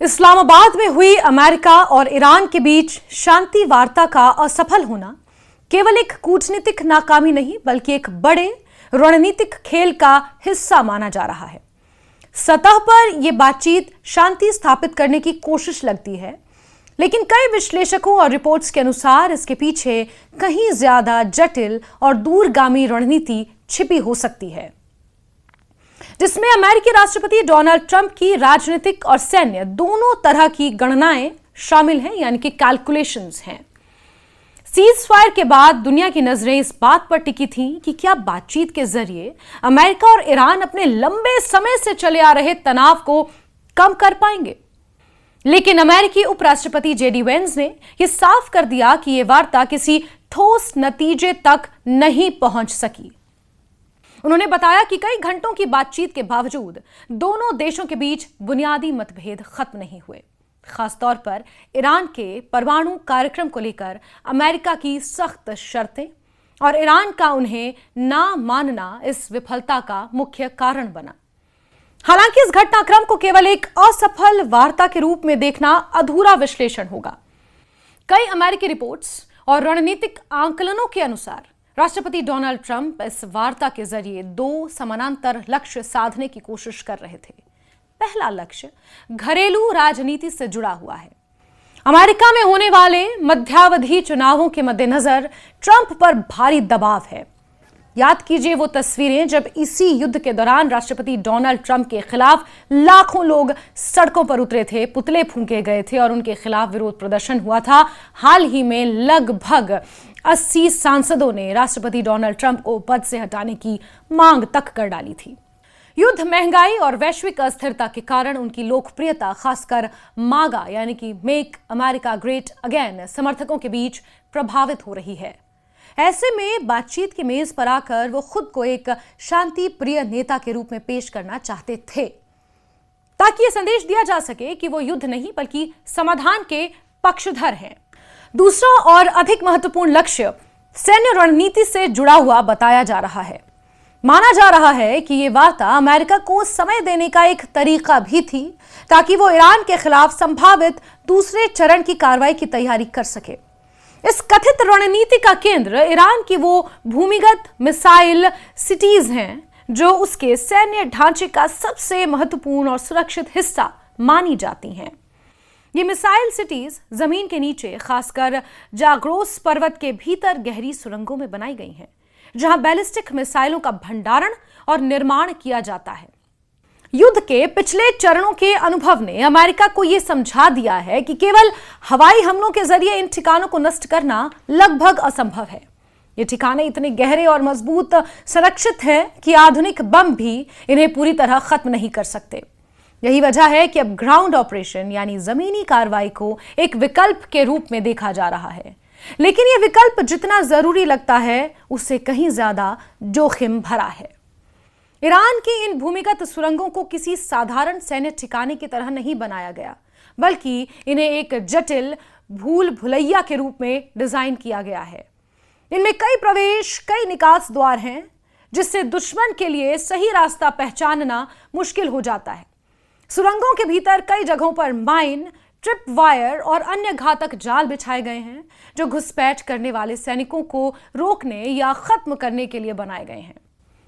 इस्लामाबाद में हुई अमेरिका और ईरान के बीच शांति वार्ता का असफल होना केवल एक कूटनीतिक नाकामी नहीं बल्कि एक बड़े रणनीतिक खेल का हिस्सा माना जा रहा है। सतह पर यह बातचीत शांति स्थापित करने की कोशिश लगती है, लेकिन कई विश्लेषकों और रिपोर्ट्स के अनुसार इसके पीछे कहीं ज्यादा जटिल और दूरगामी रणनीति छिपी हो सकती है, जिसमें अमेरिकी राष्ट्रपति डोनाल्ड ट्रंप की राजनीतिक और सैन्य दोनों तरह की गणनाएं शामिल हैं, यानी कि कैलकुलेशंस हैं। सीज फायर के बाद दुनिया की नजरें इस बात पर टिकी थीं कि क्या बातचीत के जरिए अमेरिका और ईरान अपने लंबे समय से चले आ रहे तनाव को कम कर पाएंगे। लेकिन अमेरिकी उपराष्ट्रपति जेडी वेंस ने यह साफ कर दिया कि यह वार्ता किसी ठोस नतीजे तक नहीं पहुंच सकी। उन्होंने बताया कि कई घंटों की बातचीत के बावजूद दोनों देशों के बीच बुनियादी मतभेद खत्म नहीं हुए। खासतौर पर ईरान के परमाणु कार्यक्रम को लेकर अमेरिका की सख्त शर्तें और ईरान का उन्हें ना मानना इस विफलता का मुख्य कारण बना। हालांकि इस घटनाक्रम को केवल एक असफल वार्ता के रूप में देखना अधूरा विश्लेषण होगा। कई अमेरिकी रिपोर्ट्स और रणनीतिक आंकलनों के अनुसार राष्ट्रपति डोनाल्ड ट्रंप इस वार्ता के जरिए दो समानांतर लक्ष्य साधने की कोशिश कर रहे थे। पहला लक्ष्य घरेलू राजनीति से जुड़ा हुआ है। अमेरिका में होने वाले मध्यावधि चुनावों के मद्देनजर ट्रंप पर भारी दबाव है। याद कीजिए वो तस्वीरें जब इसी युद्ध के दौरान राष्ट्रपति डोनाल्ड ट्रंप के खिलाफ लाखों लोग सड़कों पर उतरे थे, पुतले फूंके गए थे और उनके खिलाफ विरोध प्रदर्शन हुआ था। हाल ही में लगभग 80 सांसदों ने राष्ट्रपति डोनाल्ड ट्रंप को पद से हटाने की मांग तक कर डाली थी। युद्ध, महंगाई और वैश्विक अस्थिरता के कारण उनकी लोकप्रियता खासकर मागा यानी कि मेक अमेरिका ग्रेट अगेन समर्थकों के बीच प्रभावित हो रही है। ऐसे में बातचीत की मेज पर आकर वो खुद को एक शांति प्रिय नेता के रूप में पेश करना चाहते थे, ताकि यह संदेश दिया जा सके कि वो युद्ध नहीं बल्कि समाधान के पक्षधर हैं। दूसरा और अधिक महत्वपूर्ण लक्ष्य सैन्य रणनीति से जुड़ा हुआ बताया जा रहा है। माना जा रहा है कि यह वार्ता अमेरिका को समय देने का एक तरीका भी थी, ताकि वो ईरान के खिलाफ संभावित दूसरे चरण की कार्रवाई की तैयारी कर सके। इस कथित रणनीति का केंद्र ईरान की वो भूमिगत मिसाइल सिटीज हैं, जो उसके सैन्य ढांचे का सबसे महत्वपूर्ण और सुरक्षित हिस्सा मानी जाती हैं। ये मिसाइल सिटीज जमीन के नीचे, खासकर जाग्रोस पर्वत के भीतर गहरी सुरंगों में बनाई गई हैं, जहां बैलिस्टिक मिसाइलों का भंडारण और निर्माण किया जाता है। युद्ध के पिछले चरणों के अनुभव ने अमेरिका को यह समझा दिया है कि केवल हवाई हमलों के जरिए इन ठिकानों को नष्ट करना लगभग असंभव है। ये ठिकाने इतने गहरे और मजबूत संरक्षित हैं कि आधुनिक बम भी इन्हें पूरी तरह खत्म नहीं कर सकते। यही वजह है कि अब ग्राउंड ऑपरेशन यानी जमीनी कार्रवाई को एक विकल्प के रूप में देखा जा रहा है, लेकिन यह विकल्प जितना जरूरी लगता है उससे कहीं ज्यादा जोखिम भरा है। ईरान की इन भूमिगत सुरंगों को किसी साधारण सैन्य ठिकाने की तरह नहीं बनाया गया, बल्कि इन्हें एक जटिल भूल भुलैया के रूप में डिजाइन किया गया है। इनमें कई प्रवेश, कई निकास द्वार हैं, जिससे दुश्मन के लिए सही रास्ता पहचानना मुश्किल हो जाता है। सुरंगों के भीतर कई जगहों पर माइन, ट्रिप वायर और अन्य घातक जाल बिछाए गए हैं, जो घुसपैठ करने वाले सैनिकों को रोकने या खत्म करने के लिए बनाए गए हैं।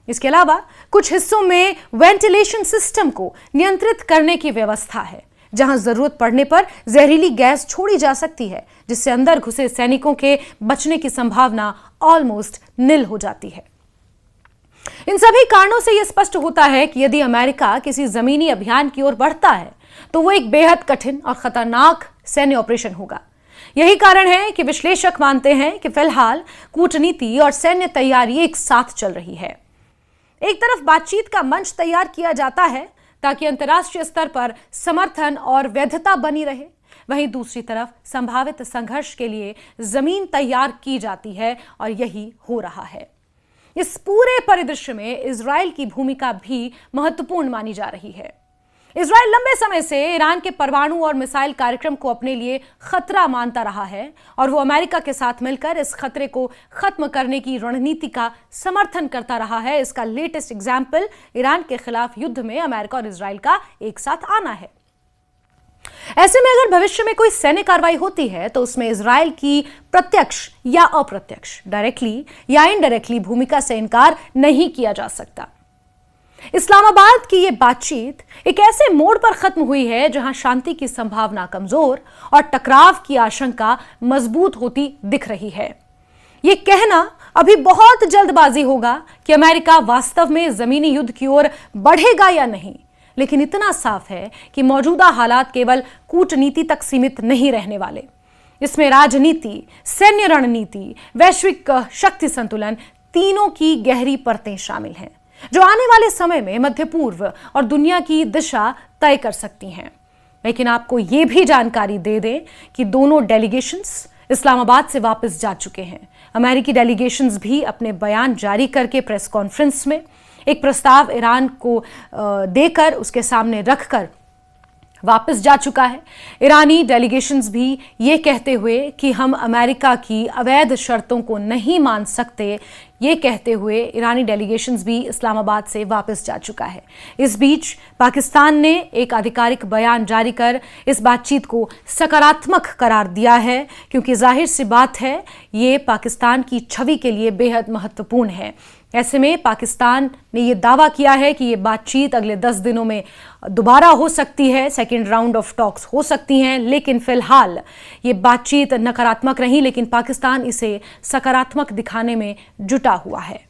इसके अलावा कुछ हिस्सों में वेंटिलेशन सिस्टम को नियंत्रित करने की व्यवस्था है, जहां जरूरत पड़ने पर जहरीली गैस छोड़ी जा सकती है, जिससे अंदर घुसे सैनिकों के बचने की संभावना ऑलमोस्ट निल हो जाती है। इन सभी कारणों से यह स्पष्ट होता है कि यदि अमेरिका किसी जमीनी अभियान की ओर बढ़ता है तो वो एक बेहद कठिन और खतरनाक सैन्य ऑपरेशन होगा। यही कारण है कि विश्लेषक मानते हैं कि फिलहाल कूटनीति और सैन्य तैयारी एक साथ चल रही है। एक तरफ बातचीत का मंच तैयार किया जाता है ताकि अंतर्राष्ट्रीय स्तर पर समर्थन और वैधता बनी रहे, वहीं दूसरी तरफ संभावित संघर्ष के लिए जमीन तैयार की जाती है, और यही हो रहा है। इस पूरे परिदृश्य में इजराइल की भूमिका भी महत्वपूर्ण मानी जा रही है। इजराइल लंबे समय से ईरान के परमाणु और मिसाइल कार्यक्रम को अपने लिए खतरा मानता रहा है, और वो अमेरिका के साथ मिलकर इस खतरे को खत्म करने की रणनीति का समर्थन करता रहा है। इसका लेटेस्ट एग्जाम्पल ईरान के खिलाफ युद्ध में अमेरिका और इजराइल का एक साथ आना है। ऐसे में अगर भविष्य में कोई सैन्य कार्रवाई होती है तो उसमें इजराइल की प्रत्यक्ष या अप्रत्यक्ष, डायरेक्टली या इनडायरेक्टली भूमिका से इनकार नहीं किया जा सकता। इस्लामाबाद की यह बातचीत एक ऐसे मोड़ पर खत्म हुई है जहां शांति की संभावना कमजोर और टकराव की आशंका मजबूत होती दिख रही है। यह कहना अभी बहुत जल्दबाजी होगा कि अमेरिका वास्तव में जमीनी युद्ध की ओर बढ़ेगा या नहीं, लेकिन इतना साफ है कि मौजूदा हालात केवल कूटनीति तक सीमित नहीं रहने वाले। इसमें राजनीति, सैन्य रणनीति, वैश्विक शक्ति संतुलन, तीनों की गहरी परतें शामिल हैं जो आने वाले समय में मध्य पूर्व और दुनिया की दिशा तय कर सकती हैं। लेकिन आपको यह भी जानकारी दे दें कि दोनों डेलीगेशंस इस्लामाबाद से वापस जा चुके हैं। अमेरिकी डेलीगेशंस भी अपने बयान जारी करके प्रेस कॉन्फ्रेंस में एक प्रस्ताव ईरान को देकर उसके सामने रखकर वापस जा चुका है। ईरानी डेलीगेशंस भी ये कहते हुए कि हम अमेरिका की अवैध शर्तों को नहीं मान सकते, ये कहते हुए ईरानी डेलीगेशंस भी इस्लामाबाद से वापस जा चुका है। इस बीच पाकिस्तान ने एक आधिकारिक बयान जारी कर इस बातचीत को सकारात्मक करार दिया है, क्योंकि जाहिर सी बात है ये पाकिस्तान की छवि के लिए बेहद महत्वपूर्ण है। ऐसे में पाकिस्तान ने यह दावा किया है कि ये बातचीत अगले 10 दिनों में दोबारा हो सकती है, सेकेंड राउंड ऑफ टॉक्स हो सकती हैं, लेकिन फिलहाल ये बातचीत नकारात्मक रही, लेकिन पाकिस्तान इसे सकारात्मक दिखाने में जुटा हुआ है।